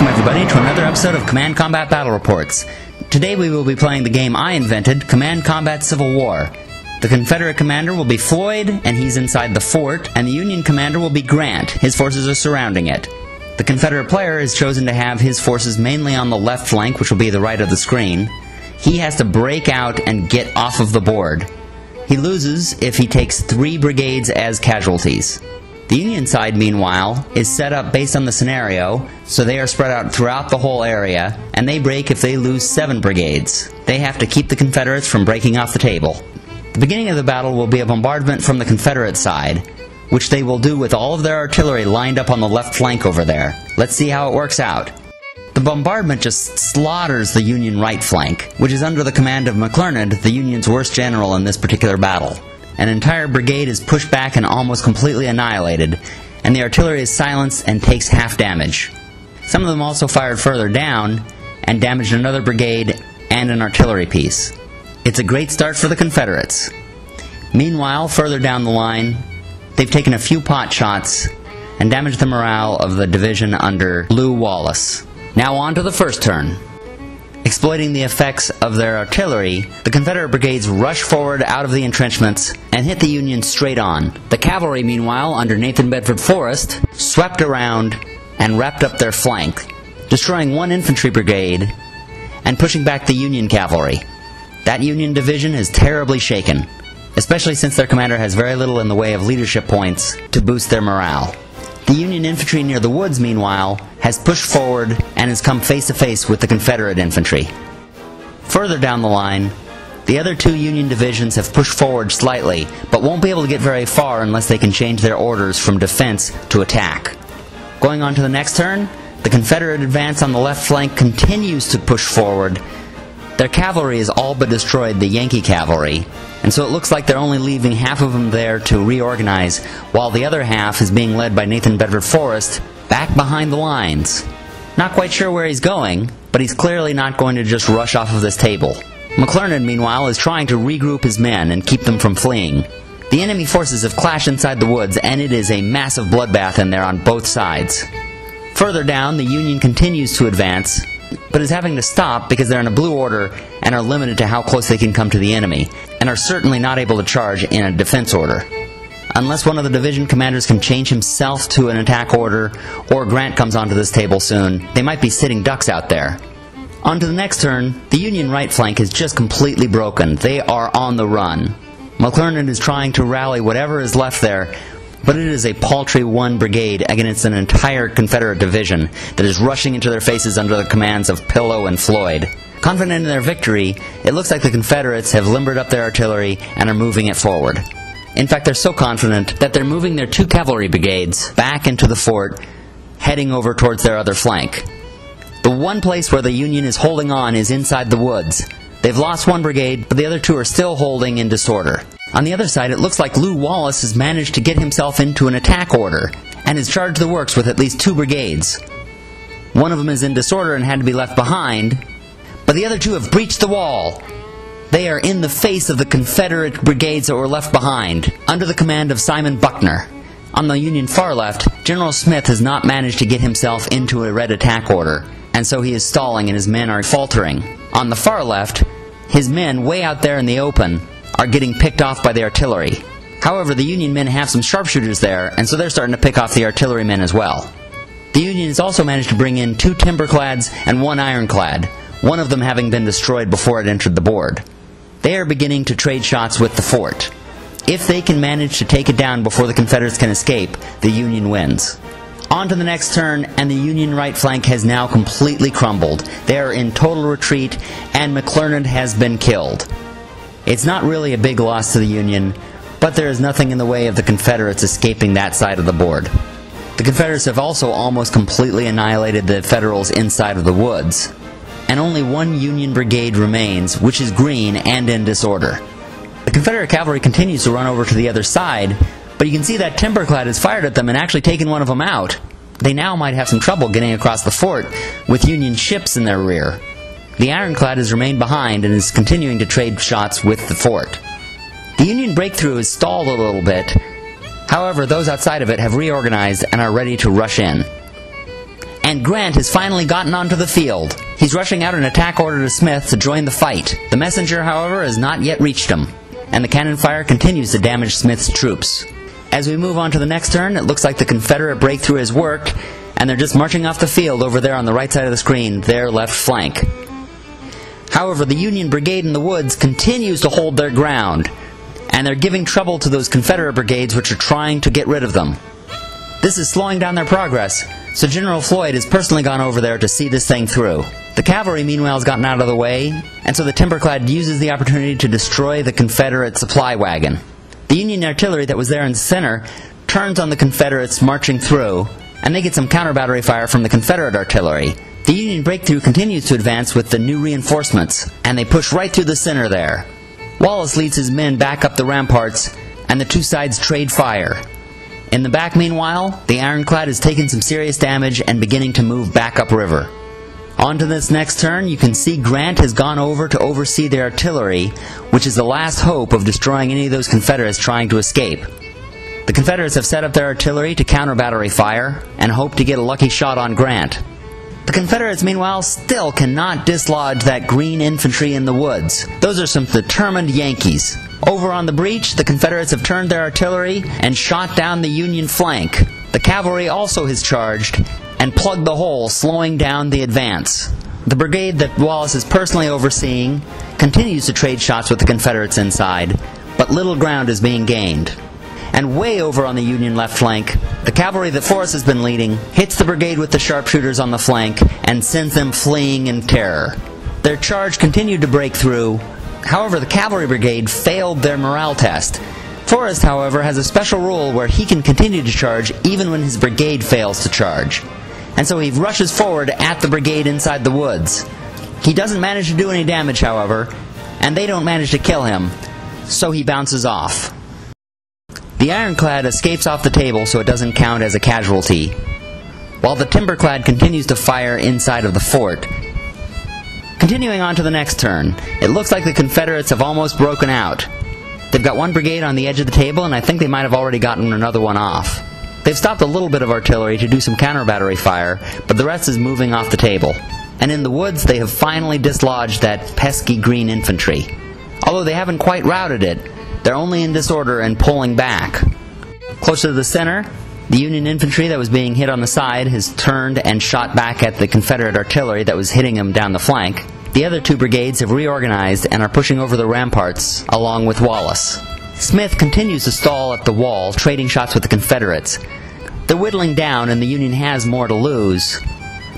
Welcome everybody to another episode of Command Combat Battle Reports. Today we will be playing the game I invented, Command Combat Civil War. The Confederate commander will be Floyd, and he's inside the fort, and the Union commander will be Grant. His forces are surrounding it. The Confederate player is chosen to have his forces mainly on the left flank, which will be the right of the screen. He has to break out and get off of the board. He loses if he takes 3 brigades as casualties. The Union side, meanwhile, is set up based on the scenario, so they are spread out throughout the whole area, and they break if they lose 7 brigades. They have to keep the Confederates from breaking off the table. The beginning of the battle will be a bombardment from the Confederate side, which they will do with all of their artillery lined up on the left flank over there. Let's see how it works out. The bombardment just slaughters the Union right flank, which is under the command of McClernand, the Union's worst general in this particular battle. An entire brigade is pushed back and almost completely annihilated, and the artillery is silenced and takes half damage. Some of them also fired further down and damaged another brigade and an artillery piece. It's a great start for the Confederates. Meanwhile, further down the line, they've taken a few pot shots and damaged the morale of the division under Lew Wallace. Now on to the first turn. Exploiting the effects of their artillery, the Confederate brigades rush forward out of the entrenchments and hit the Union straight on. The cavalry, meanwhile, under Nathan Bedford Forrest, swept around and wrapped up their flank, destroying 1 infantry brigade and pushing back the Union cavalry. That Union division is terribly shaken, especially since their commander has very little in the way of leadership points to boost their morale. The Union infantry near the woods, meanwhile, has pushed forward and has come face to face with the Confederate infantry. Further down the line, the other 2 Union divisions have pushed forward slightly, but won't be able to get very far unless they can change their orders from defense to attack. Going on to the next turn, the Confederate advance on the left flank continues to push forward. Their cavalry is all but destroyed, the Yankee cavalry, and so it looks like they're only leaving half of them there to reorganize, while the other half is being led by Nathan Bedford Forrest back behind the lines. Not quite sure where he's going, but he's clearly not going to just rush off of this table. McClernand, meanwhile, is trying to regroup his men and keep them from fleeing. The enemy forces have clashed inside the woods, and it is a massive bloodbath in there on both sides. Further down, the Union continues to advance, but is having to stop because they're in a blue order and are limited to how close they can come to the enemy, and are certainly not able to charge in a defense order. Unless one of the division commanders can change himself to an attack order, or Grant comes onto this table soon, they might be sitting ducks out there. On to the next turn, the Union right flank is just completely broken. They are on the run. McClernand is trying to rally whatever is left there, but it is a paltry 1 brigade against an entire Confederate division that is rushing into their faces under the commands of Pillow and Floyd. Confident in their victory, it looks like the Confederates have limbered up their artillery and are moving it forward. In fact, they're so confident that they're moving their 2 cavalry brigades back into the fort, heading over towards their other flank. The one place where the Union is holding on is inside the woods. They've lost 1 brigade, but the other 2 are still holding in disorder. On the other side, it looks like Lew Wallace has managed to get himself into an attack order, and has charged the works with at least 2 brigades. One of them is in disorder and had to be left behind, but the other 2 have breached the wall. They are in the face of the Confederate brigades that were left behind, under the command of Simon Buckner. On the Union far left, General Smith has not managed to get himself into a red attack order, and so he is stalling and his men are faltering. On the far left, his men, way out there in the open, are getting picked off by the artillery. However, the Union men have some sharpshooters there, and so they're starting to pick off the artillerymen as well. The Union has also managed to bring in 2 timberclads and 1 ironclad, one of them having been destroyed before it entered the board. They are beginning to trade shots with the fort. If they can manage to take it down before the Confederates can escape, the Union wins. On to the next turn, and the Union right flank has now completely crumbled. They are in total retreat, and McClernand has been killed. It's not really a big loss to the Union, but there is nothing in the way of the Confederates escaping that side of the board. The Confederates have also almost completely annihilated the Federals inside of the woods, and only 1 Union brigade remains, which is green and in disorder. The Confederate cavalry continues to run over to the other side, but you can see that timberclad has fired at them and actually taken one of them out. They now might have some trouble getting across the fort with Union ships in their rear. The ironclad has remained behind and is continuing to trade shots with the fort. The Union breakthrough has stalled a little bit. However, those outside of it have reorganized and are ready to rush in. and Grant has finally gotten onto the field. He's rushing out an attack order to Smith to join the fight. The messenger, however, has not yet reached him, and the cannon fire continues to damage Smith's troops. As we move on to the next turn, it looks like the Confederate breakthrough has worked, and they're just marching off the field over there on the right side of the screen, their left flank. However, the Union brigade in the woods continues to hold their ground, and they're giving trouble to those Confederate brigades which are trying to get rid of them. This is slowing down their progress, so General Floyd has personally gone over there to see this thing through. The cavalry, meanwhile, has gotten out of the way, and so the timberclad uses the opportunity to destroy the Confederate supply wagon. The Union artillery that was there in the center turns on the Confederates marching through, and they get some counter-battery fire from the Confederate artillery. The Union breakthrough continues to advance with the new reinforcements, and they push right through the center there. Wallace leads his men back up the ramparts, and the two sides trade fire. In the back, meanwhile, the ironclad has taken some serious damage and beginning to move back upriver. On to this next turn, you can see Grant has gone over to oversee the artillery, which is the last hope of destroying any of those Confederates trying to escape. The Confederates have set up their artillery to counter battery fire and hope to get a lucky shot on Grant. The Confederates, meanwhile, still cannot dislodge that green infantry in the woods. Those are some determined Yankees. Over on the breach, the Confederates have turned their artillery and shot down the Union flank. The cavalry also has charged and plugged the hole, slowing down the advance. The brigade that Wallace is personally overseeing continues to trade shots with the Confederates inside, but little ground is being gained. And way over on the Union left flank, the cavalry that Forrest has been leading hits the brigade with the sharpshooters on the flank and sends them fleeing in terror. Their charge continued to break through. However, the cavalry brigade failed their morale test. Forrest, however, has a special rule where he can continue to charge even when his brigade fails to charge. And so he rushes forward at the brigade inside the woods. He doesn't manage to do any damage, however, and they don't manage to kill him, so he bounces off. The ironclad escapes off the table so it doesn't count as a casualty, while the timberclad continues to fire inside of the fort. Continuing on to the next turn, it looks like the Confederates have almost broken out. They've got one brigade on the edge of the table, and I think they might have already gotten another one off. They've stopped a little bit of artillery to do some counter-battery fire, but the rest is moving off the table. And in the woods, they have finally dislodged that pesky green infantry. Although they haven't quite routed it, they're only in disorder and pulling back. Closer to the center, the Union infantry that was being hit on the side has turned and shot back at the Confederate artillery that was hitting them down the flank. The other two brigades have reorganized and are pushing over the ramparts along with Wallace. Smith continues to stall at the wall, trading shots with the Confederates. They're whittling down and the Union has more to lose,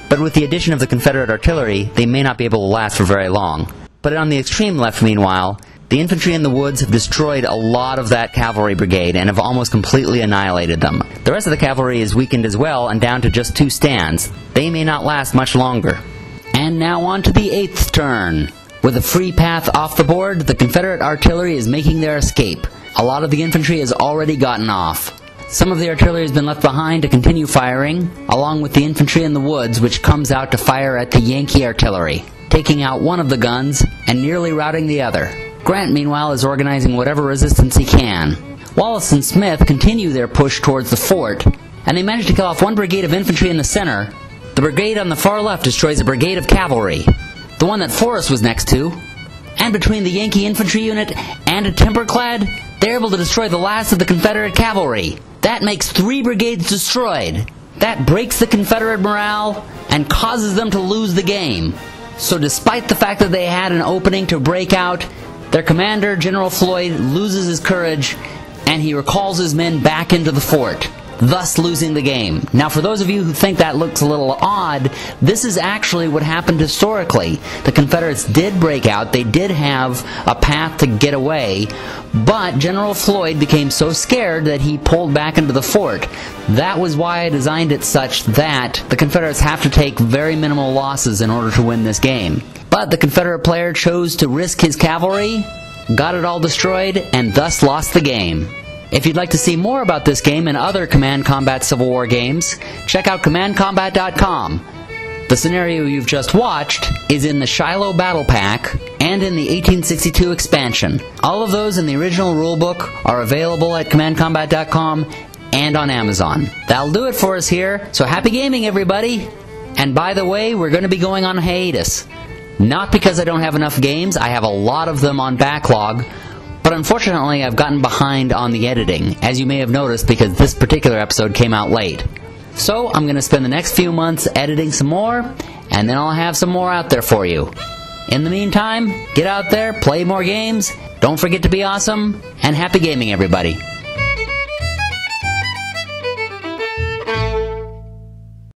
but with the addition of the Confederate artillery, they may not be able to last for very long. But on the extreme left, meanwhile, the infantry in the woods have destroyed a lot of that cavalry brigade and have almost completely annihilated them. The rest of the cavalry is weakened as well and down to just 2 stands. They may not last much longer. And now on to the 8th turn. With a free path off the board, the Confederate artillery is making their escape. A lot of the infantry has already gotten off. Some of the artillery has been left behind to continue firing, along with the infantry in the woods, which comes out to fire at the Yankee artillery, taking out one of the guns and nearly routing the other. Grant, meanwhile, is organizing whatever resistance he can. Wallace and Smith continue their push towards the fort, and they manage to kill off one brigade of infantry in the center. The brigade on the far left destroys a brigade of cavalry, the one that Forrest was next to. And between the Yankee infantry unit and a timberclad, they're able to destroy the last of the Confederate cavalry. That makes 3 brigades destroyed. That breaks the Confederate morale and causes them to lose the game. So despite the fact that they had an opening to break out, their commander, General Floyd, loses his courage, and he recalls his men back into the fort, thus losing the game. Now, for those of you who think that looks a little odd, this is actually what happened historically. The Confederates did break out, they did have a path to get away, but General Floyd became so scared that he pulled back into the fort. That was why I designed it such that the Confederates have to take very minimal losses in order to win this game. But the Confederate player chose to risk his cavalry, got it all destroyed, and thus lost the game. If you'd like to see more about this game and other Command Combat Civil War games, check out CommandCombat.com. The scenario you've just watched is in the Shiloh Battle Pack and in the 1862 expansion. All of those in the original rulebook are available at CommandCombat.com and on Amazon. That'll do it for us here, so happy gaming, everybody! And by the way, we're going to be going on hiatus. Not because I don't have enough games, I have a lot of them on backlog, but unfortunately I've gotten behind on the editing, as you may have noticed because this particular episode came out late. So I'm going to spend the next few months editing some more, and then I'll have some more out there for you. In the meantime, get out there, play more games, don't forget to be awesome, and happy gaming everybody.